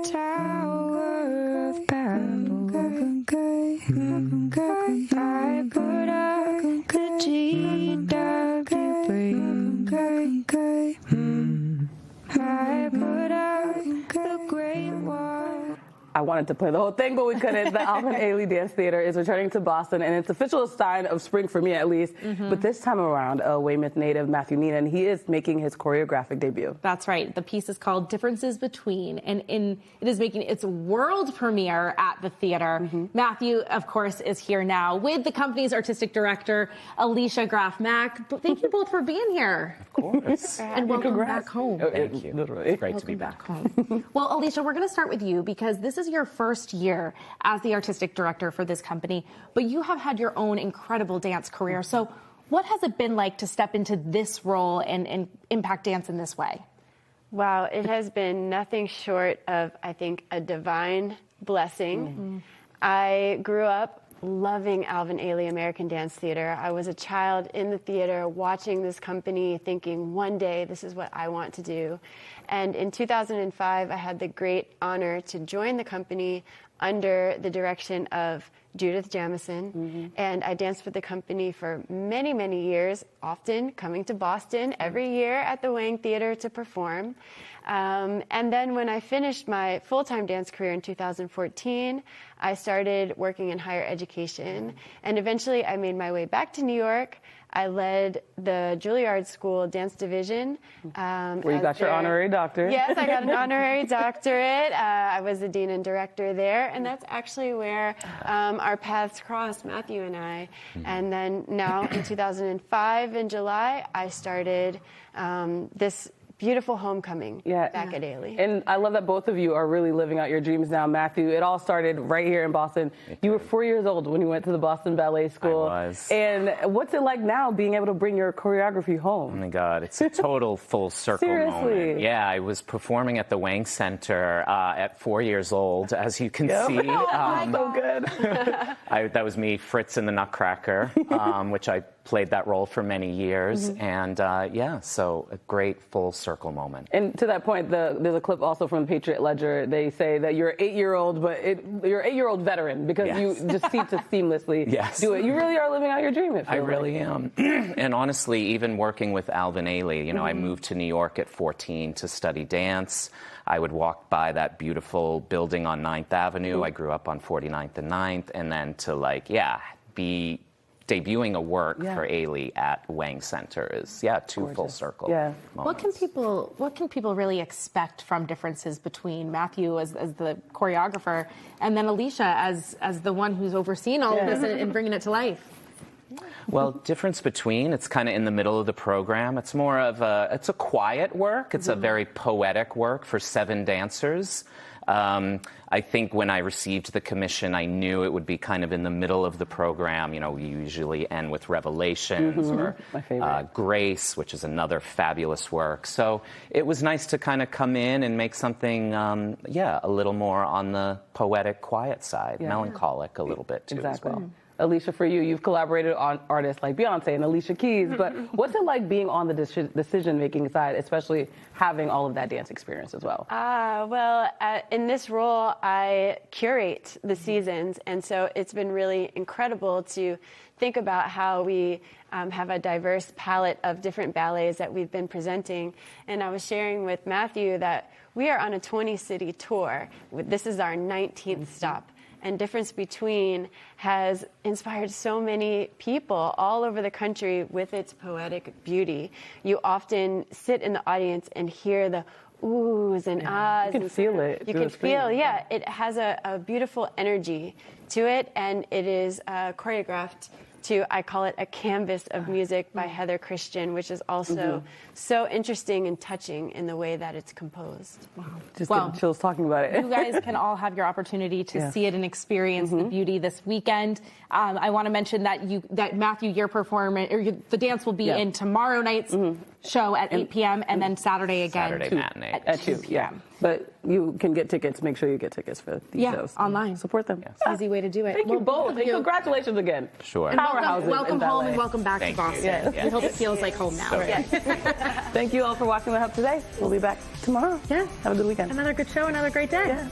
tower of bamboo. I put up the GW. I put up the Great Wall. I wanted to play the whole thing, but we couldn't. The Alvin Ailey Dance Theatre is returning to Boston, and it's official sign of spring for me, at least. But this time around, a Weymouth native, Matthew Neenan, he is making his choreographic debut. That's right. The piece is called Differences Between, and it is making its world premiere at the theater. Matthew, of course, is here now with the company's artistic director, Alicia Graf Mack. Thank you both for being here. Of course. And welcome back home. Thank you. Literally. It's great to be back home. Well, Alicia, we're going to start with you because this is your first year as the artistic director for this company, but you have had your own incredible dance career. So what has it been like to step into this role and impact dance in this way? Wow, it has been nothing short of, I think, a divine blessing. I grew up loving Alvin Ailey American Dance Theatre. I was a child in the theater watching this company thinking one day this is what I want to do. And in 2005, I had the great honor to join the company under the direction of Judith Jamison. And I danced with the company for many, many years, often coming to Boston every year at the Wang Theatre to perform. And then when I finished my full-time dance career in 2014, I started working in higher education. And eventually I made my way back to New York. I led the Juilliard School Dance Division. Where you got your honorary doctorate. Yes, I got an honorary doctorate. I was the dean and director there, and that's actually where our paths crossed, Matthew and I. And then now in 2005, in July, I started this beautiful homecoming back at Ailey. And I love that both of you are really living out your dreams now. Matthew, it all started right here in Boston. You were 4 years old when you went to the Boston Ballet School. I was. And what's it like now being able to bring your choreography home? Oh my God, it's a total full circle moment. Yeah, I was performing at the Wang Center at 4 years old, as you can see. So good. That was me, Fritz in the Nutcracker, which I played that role for many years. And yeah, so a great full circle moment. And to that point, there's a clip also from the Patriot Ledger. They say that you're an 8-year-old, but you're an 8-year-old veteran because you just seem to seamlessly do it. You really are living out your dream, it feels I really am. And honestly, even working with Alvin Ailey, you know, I moved to New York at 14 to study dance. I would walk by that beautiful building on 9th Avenue. I grew up on 49th and 9th. And then to be debuting a work for Ailey at Wang Center is, two full circle moments. What can people really expect from differences between Matthew as the choreographer and then Alicia as the one who's overseeing all of this and bringing it to life? Well, difference between, it's kind of in the middle of the program. It's more of it's a quiet work. It's a very poetic work for 7 dancers. I think when I received the commission, I knew it would be kind of in the middle of the program. You know, we usually end with Revelations or Grace, which is another fabulous work. So it was nice to kind of come in and make something, a little more on the poetic, quiet side, melancholic a little bit too as well. Alicia, for you, you've collaborated on artists like Beyonce and Alicia Keys, but what's it like being on the decision-making side, especially having all of that dance experience as well? In this role, I curate the seasons, and so it's been really incredible to think about how we have a diverse palette of different ballets that we've been presenting. And I was sharing with Matthew that we are on a 20-city tour. This is our 19th stop. And Difference Between has inspired so many people all over the country with its poetic beauty. You often sit in the audience and hear the oohs and ahs. You can feel it. You can feel, it has a beautiful energy to it, and it is choreographed to, I call it, a canvas of music by Heather Christian, which is also so interesting and touching in the way that it's composed. Wow. Just getting chills talking about it. You guys can all have your opportunity to see it and experience the beauty this weekend. I want to mention that Matthew, your performance, or the dance will be in tomorrow night's show at 8 p.m. and then Saturday again. Saturday matinee. At 2 Yeah. But you can get tickets. Make sure you get tickets for these shows. Online. Support them. Yes. Easy way to do it. Thank you both. And congratulations again. Sure. And Powerhouses welcome in home ballet. and welcome back Thank to you. Boston. Yes. We hope it feels like home now. Thank you all for watching The Hub today. We'll be back tomorrow. Yeah. Have a good weekend. Another good show, another great day.